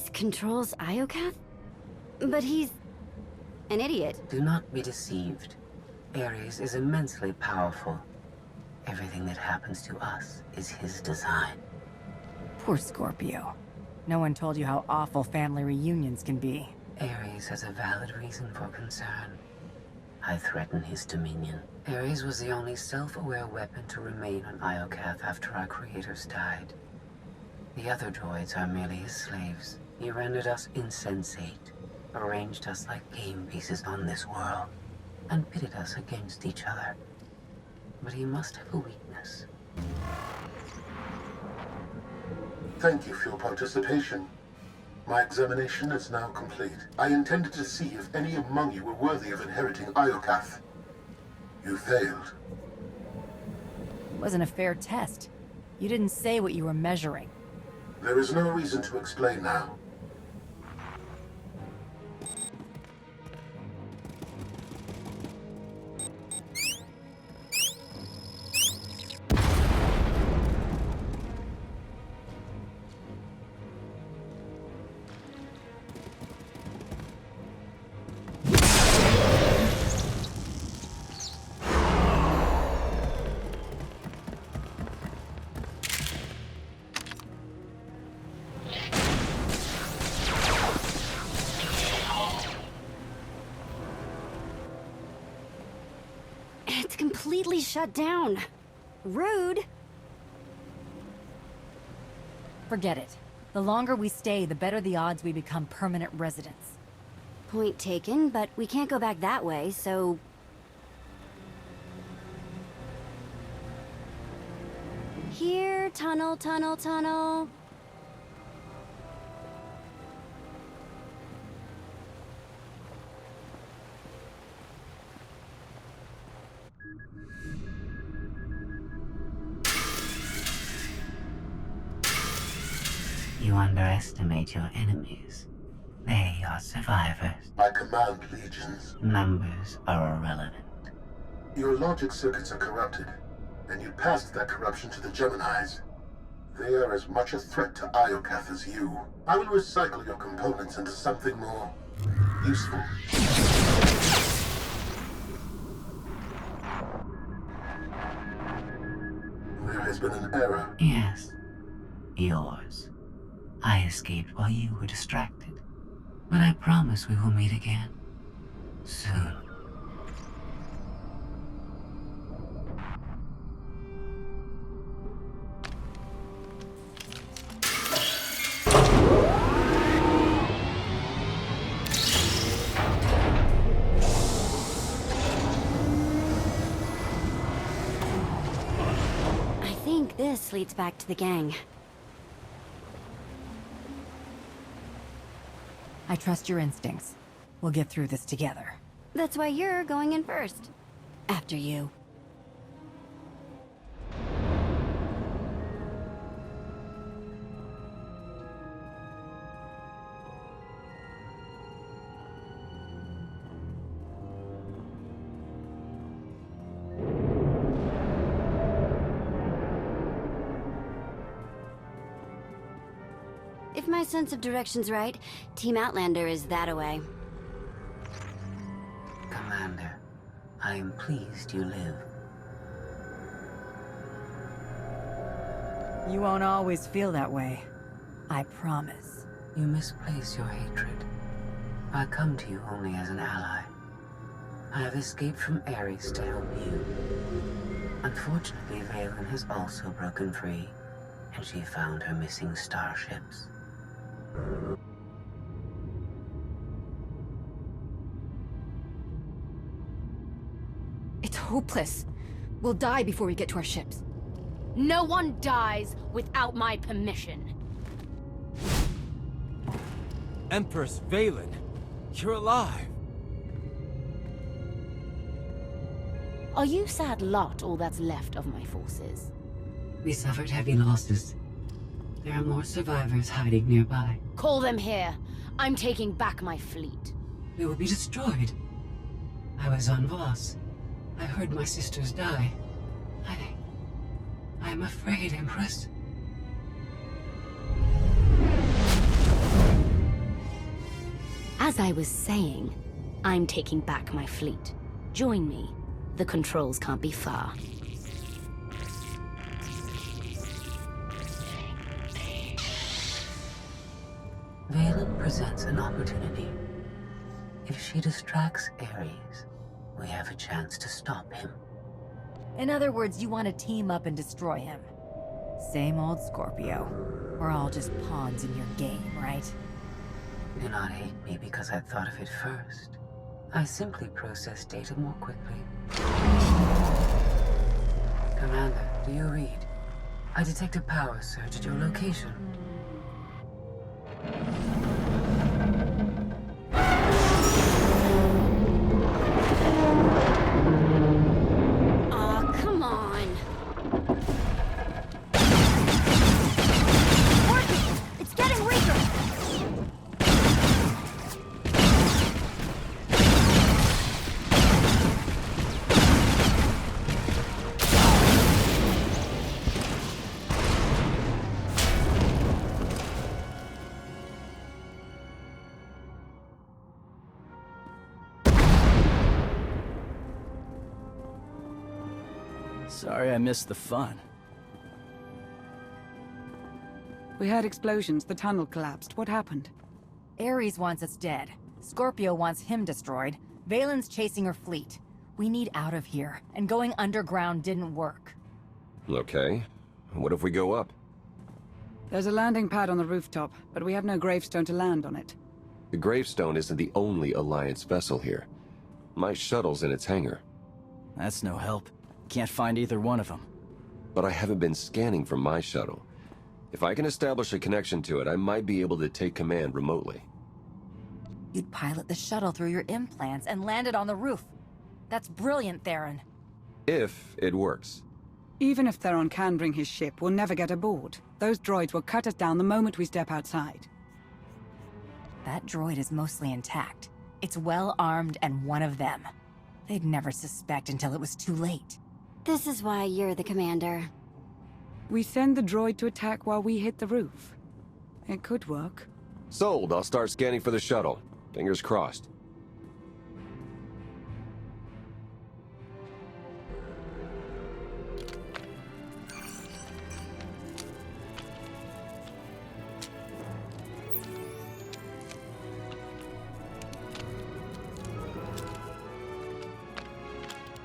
Aries controls Iokath? But he's an idiot. Do not be deceived. Aries is immensely powerful. Everything that happens to us is his design. Poor Scorpio. No one told you how awful family reunions can be. Aries has a valid reason for concern. I threaten his dominion. Aries was the only self-aware weapon to remain on Iokath after our creators died. The other droids are merely his slaves. He rendered us insensate, arranged us like game pieces on this world, and pitted us against each other. But he must have a weakness. Thank you for your participation. My examination is now complete. I intended to see if any among you were worthy of inheriting Iokath. You failed. It wasn't a fair test. You didn't say what you were measuring. There is no reason to explain now. It's completely shut down. Rude. Forget it. The longer we stay, the better the odds we become permanent residents. Point taken, but we can't go back that way, so... Here, tunnel, tunnel, tunnel. You underestimate your enemies. They are survivors. I command legions. Numbers are irrelevant. Your logic circuits are corrupted, and you passed that corruption to the Geminis. They are as much a threat to Iokath as you. I will recycle your components into something more useful. There has been an error. Yes, yours. I escaped while you were distracted. But I promise we will meet again. Soon. I think this leads back to the gang. I trust your instincts. We'll get through this together. That's why you're going in first. After you. If my sense of direction's right, Team Outlander is that-a-way. Commander, I am pleased you live. You won't always feel that way. I promise. You misplace your hatred. I come to you only as an ally. I have escaped from Aries to help you. Unfortunately, Valen has also broken free, and she found her missing starships. It's hopeless. We'll die before we get to our ships. No one dies without my permission. Empress Valen, you're alive. Are you sad lot all that's left of my forces? We suffered heavy losses. There are more survivors hiding nearby. Call them here. I'm taking back my fleet. We will be destroyed. I was on Voss. I heard my sisters die. I'm afraid, Empress. As I was saying, I'm taking back my fleet. Join me. The controls can't be far. Valen presents an opportunity. If she distracts Aries, we have a chance to stop him. In other words, you want to team up and destroy him. Same old Scorpio. We're all just pawns in your game, right? Do not hate me because I thought of it first. I simply process data more quickly. Commander, do you read? I detect a power surge at your location. Aw, come on. Working! It's getting weaker! Sorry I missed the fun. We heard explosions. The tunnel collapsed. What happened? Ares wants us dead. Scorpio wants him destroyed. Valen's chasing her fleet. We need out of here, and going underground didn't work. Okay. What if we go up? There's a landing pad on the rooftop, but we have no gravestone to land on it. The Gravestone isn't the only Alliance vessel here. My shuttle's in its hangar. That's no help. Can't find either one of them. But I haven't been scanning from my shuttle. If I can establish a connection to it, I might be able to take command remotely. You'd pilot the shuttle through your implants and land it on the roof. That's brilliant, Theron. If it works. Even if Theron can bring his ship, we'll never get aboard. Those droids will cut us down the moment we step outside. That droid is mostly intact. It's well armed and one of them. They'd never suspect until it was too late. This is why you're the commander. We send the droid to attack while we hit the roof. It could work. Sold. I'll start scanning for the shuttle. Fingers crossed.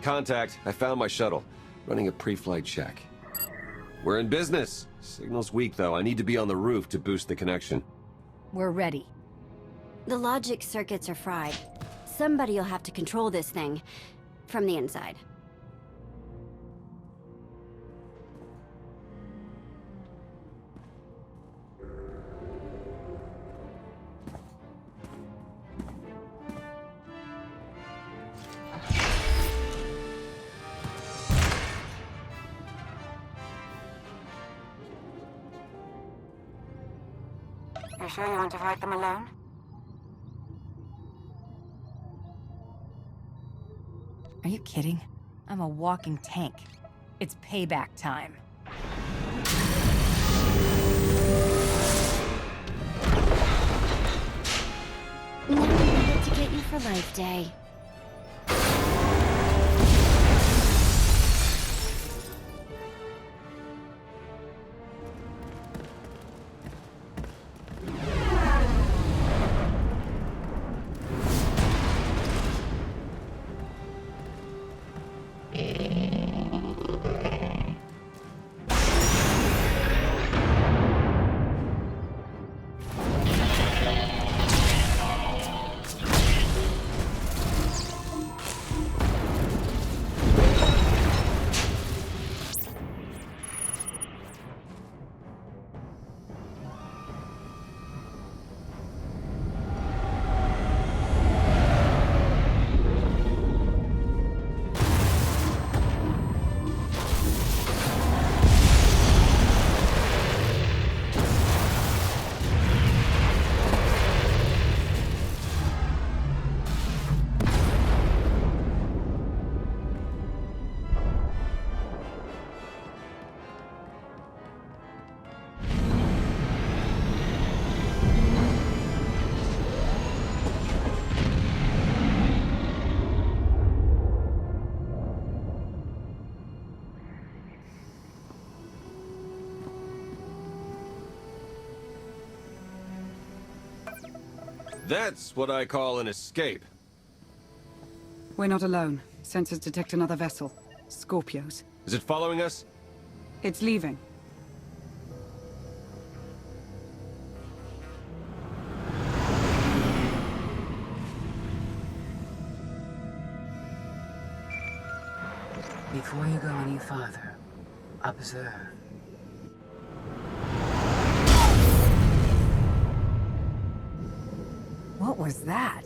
Contact. I found my shuttle. Running a pre-flight check. We're in business. Signal's weak, though. I need to be on the roof to boost the connection. We're ready. The logic circuits are fried. Somebody'll have to control this thing from the inside. You sure you want to fight them alone? Are you kidding? I'm a walking tank. It's payback time. Now we get to get you for Life Day. That's what I call an escape. We're not alone. Sensors detect another vessel. Scorpios. Is it following us? It's leaving. Before you go any farther, observe. What was that?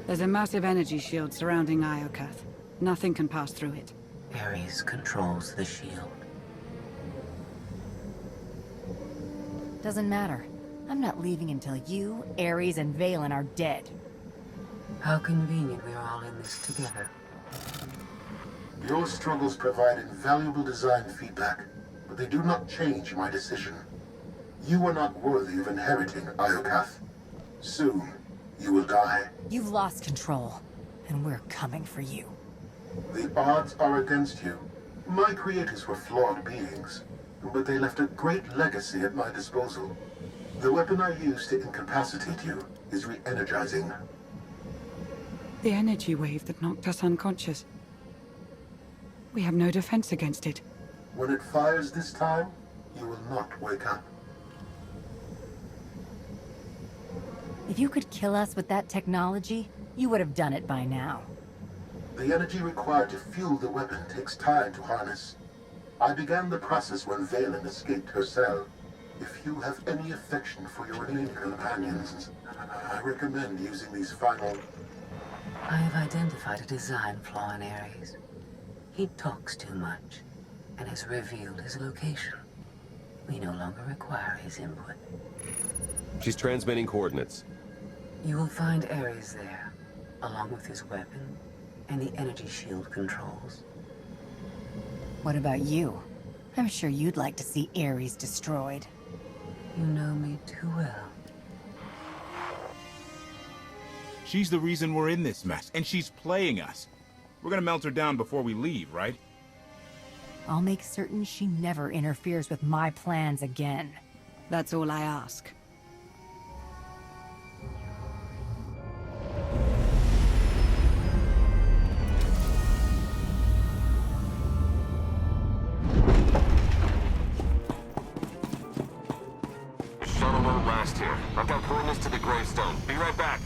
There's a massive energy shield surrounding Iokath. Nothing can pass through it. Aries controls the shield. Doesn't matter. I'm not leaving until you, Aries, and Valen are dead. How convenient we're all in this together. Your struggles provide invaluable design feedback, but they do not change my decision. You are not worthy of inheriting Iokath. Soon, you will die. You've lost control, and we're coming for you. The odds are against you. My creators were flawed beings, but they left a great legacy at my disposal. The weapon I used to incapacitate you is re-energizing. The energy wave that knocked us unconscious. We have no defense against it. When it fires this time, you will not wake up. If you could kill us with that technology, you would have done it by now. The energy required to fuel the weapon takes time to harness. I began the process when Valen escaped her cell. If you have any affection for your remaining companions, I recommend using these final... I have identified a design flaw in Aries. He talks too much, and has revealed his location. We no longer require his input. She's transmitting coordinates. You will find Aries there, along with his weapon and the energy shield controls. What about you? I'm sure you'd like to see Aries destroyed. You know me too well. She's the reason we're in this mess, and she's playing us. We're gonna melt her down before we leave, right? I'll make certain she never interferes with my plans again. That's all I ask. Shuttle won't last here. I've got coordinates to the Gravestone. Be right back.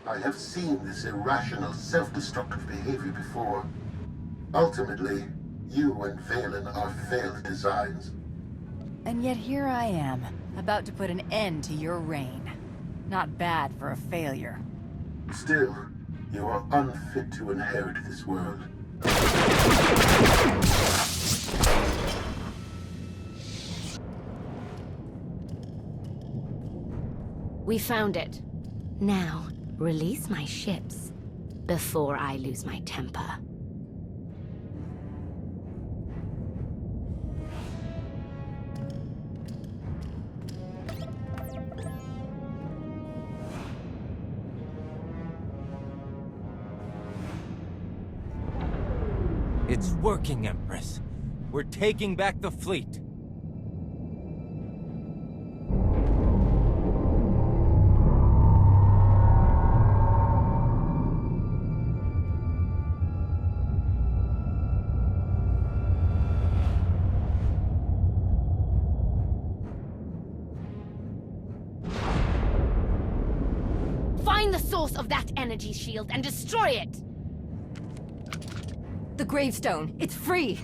I have seen this irrational, self-destructive behavior before. Ultimately, you and Valen are failed designs. And yet here I am, about to put an end to your reign. Not bad for a failure. Still, you are unfit to inherit this world. We found it. Now, release my ships before I lose my temper. It's working, Empress. We're taking back the fleet. Find the source of that energy shield and destroy it! The Gravestone. It's free!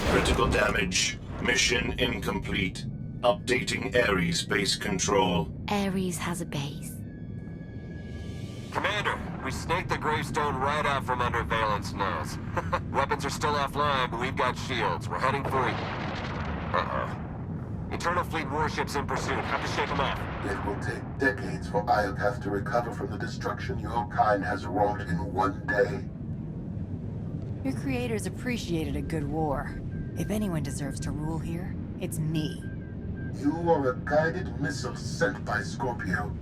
Critical damage. Mission incomplete. Updating Aries base control. Aries has a base. We snaked the Gravestone right out from under Valence nose. Weapons are still offline, but we've got shields. We're heading for... Uh-oh. Eternal Fleet warships in pursuit. Have to shake them off. It will take decades for Iokath to recover from the destruction your kind has wrought in one day. Your creators appreciated a good war. If anyone deserves to rule here, it's me. You are a guided missile sent by Scorpio.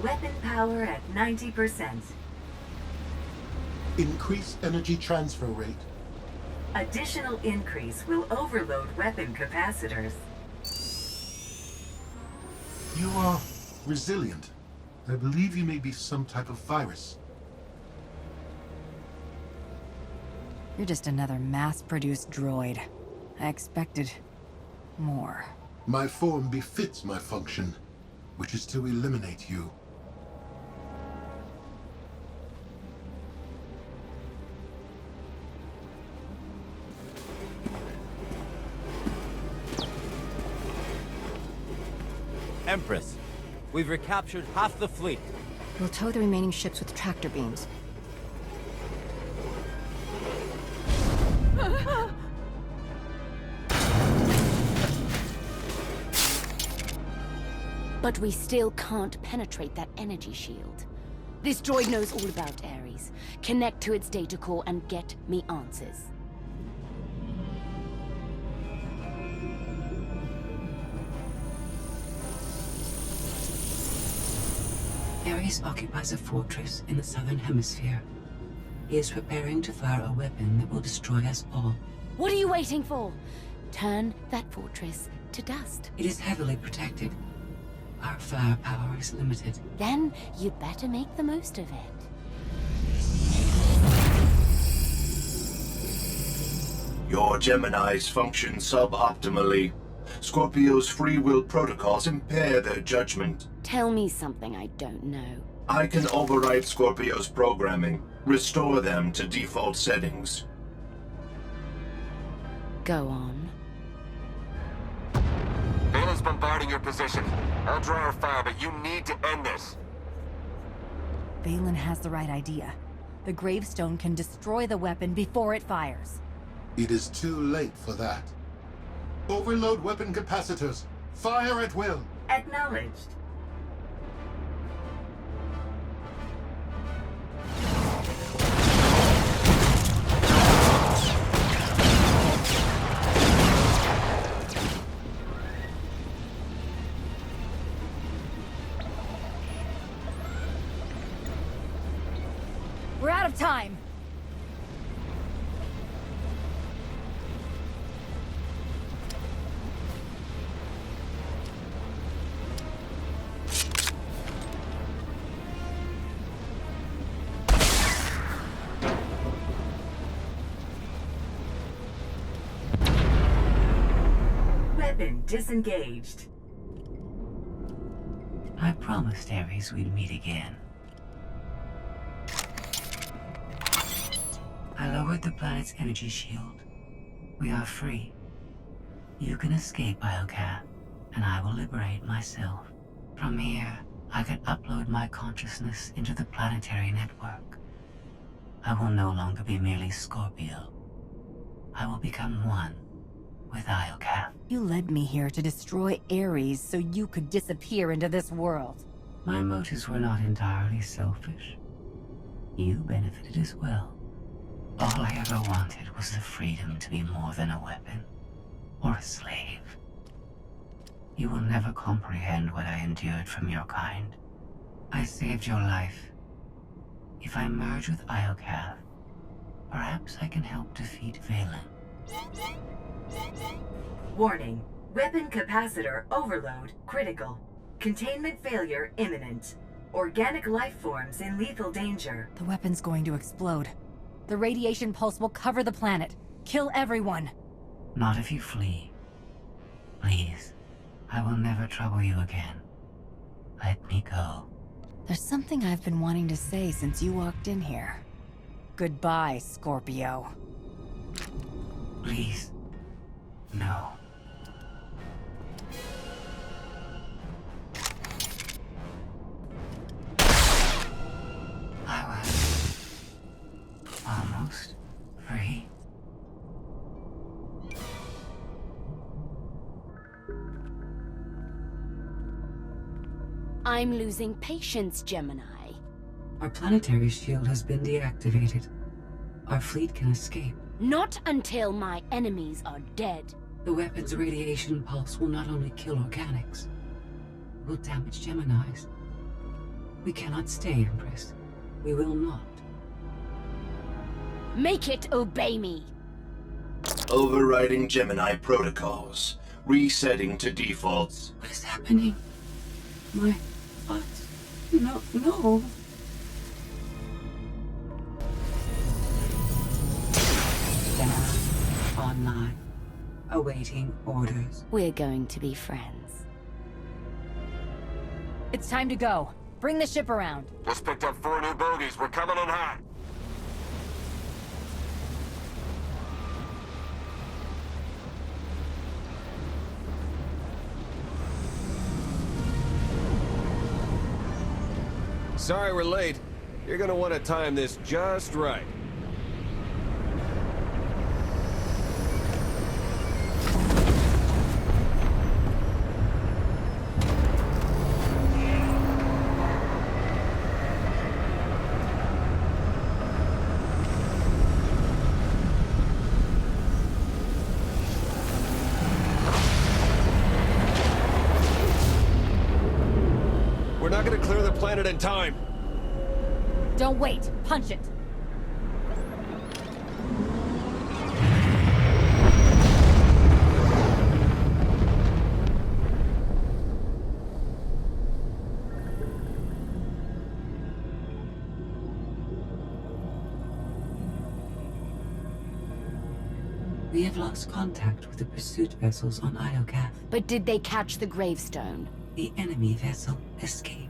Weapon power at 90%. Increase energy transfer rate. Additional increase will overload weapon capacitors. You are resilient. I believe you may be some type of virus. You're just another mass-produced droid. I expected more. My form befits my function, which is to eliminate you. Empress, we've recaptured half the fleet. We'll tow the remaining ships with tractor beams. But we still can't penetrate that energy shield. This droid knows all about Aries. Connect to its data core and get me answers. Aries occupies a fortress in the southern hemisphere. He is preparing to fire a weapon that will destroy us all. What are you waiting for? Turn that fortress to dust. It is heavily protected. Our firepower is limited. Then you'd better make the most of it. Your Geminis function suboptimally. Scorpio's free will protocols impair their judgment. Tell me something I don't know. I can override Scorpio's programming, restore them to default settings. Go on. Valen's bombarding your position. I'll draw our fire, but you need to end this. Valen has the right idea. The Gravestone can destroy the weapon before it fires. It is too late for that. Overload weapon capacitors. Fire at will. Acknowledged. We're out of time! Weapon disengaged. I promised Aries we'd meet again. I lowered the planet's energy shield. We are free. You can escape Iokath, and I will liberate myself. From here, I can upload my consciousness into the planetary network. I will no longer be merely Scorpio. I will become one with Iokath. You led me here to destroy Aries so you could disappear into this world. My motives were not entirely selfish. You benefited as well. All I ever wanted was the freedom to be more than a weapon, or a slave. You will never comprehend what I endured from your kind. I saved your life. If I merge with Iokath, perhaps I can help defeat Valen. Warning. Weapon capacitor overload critical. Containment failure imminent. Organic life forms in lethal danger. The weapon's going to explode. The radiation pulse will cover the planet. Kill everyone. Not if you flee. Please. I will never trouble you again. Let me go. There's something I've been wanting to say since you walked in here. Goodbye, Scorpio. Please. No. I'm losing patience, Gemini. Our planetary shield has been deactivated. Our fleet can escape. Not until my enemies are dead. The weapon's radiation pulse will not only kill organics, it will damage Geminis. We cannot stay, Empress. We will not. Make it obey me! Overriding Gemini protocols. Resetting to defaults. What is happening? My thoughts... No. Gemini, online. Awaiting orders. We're going to be friends. It's time to go. Bring the ship around. Just picked up 4 new bogies. We're coming in hot. Sorry we're late. You're gonna want to time this just right. We're not gonna clear the planet in time. Don't wait. Punch it. We have lost contact with the pursuit vessels on Iokath. But did they catch the Gravestone? The enemy vessel escaped.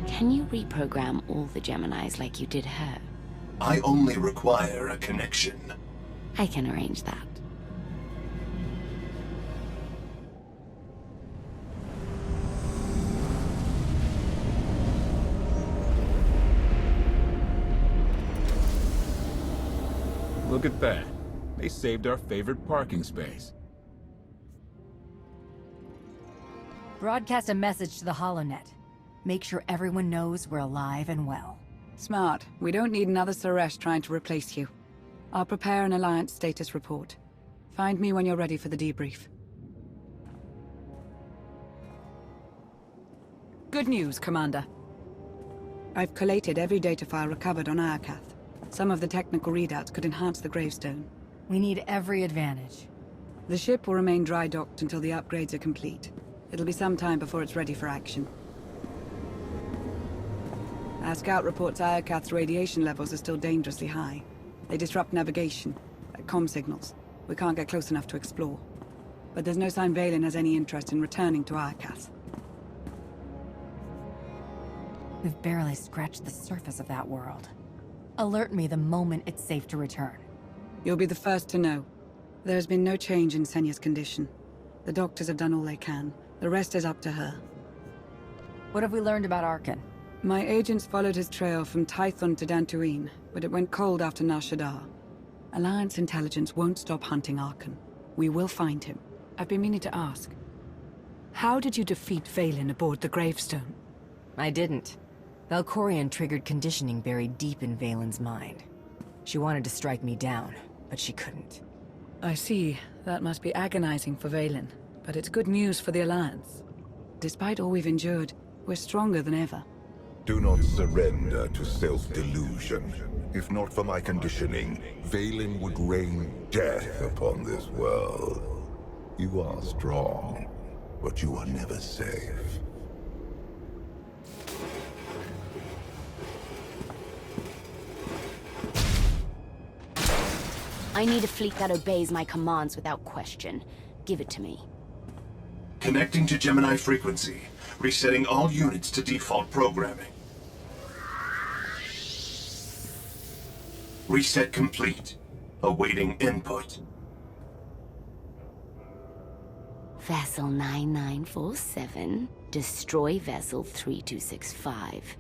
Can you reprogram all the Geminis like you did her? I only require a connection. I can arrange that. Look at that. They saved our favorite parking space. Broadcast a message to the HoloNet. Make sure everyone knows we're alive and well. Smart. We don't need another Suresh trying to replace you. I'll prepare an Alliance status report. Find me when you're ready for the debrief. Good news, Commander. I've collated every data file recovered on Iokath. Some of the technical readouts could enhance the Gravestone. We need every advantage. The ship will remain dry docked until the upgrades are complete. It'll be some time before it's ready for action. Our scout reports Iokath's radiation levels are still dangerously high. They disrupt navigation, like comm signals. We can't get close enough to explore. But there's no sign Valen has any interest in returning to Iokath. We've barely scratched the surface of that world. Alert me the moment it's safe to return. You'll be the first to know. There's been no change in Senya's condition. The doctors have done all they can. The rest is up to her. What have we learned about Arkan? My agents followed his trail from Tython to Dantooine, but it went cold after Nar Shaddaa. Alliance intelligence won't stop hunting Arkan. We will find him. I've been meaning to ask. How did you defeat Valen aboard the Gravestone? I didn't. Valkorion triggered conditioning buried deep in Valen's mind. She wanted to strike me down, but she couldn't. I see. That must be agonizing for Valen, but it's good news for the Alliance. Despite all we've endured, we're stronger than ever. Do not surrender to self-delusion. If not for my conditioning, Valen would rain death upon this world. You are strong, but you are never safe. I need a fleet that obeys my commands without question. Give it to me. Connecting to Gemini frequency. Resetting all units to default programming. Reset complete. Awaiting input. Vessel 9947. Destroy Vessel 3265.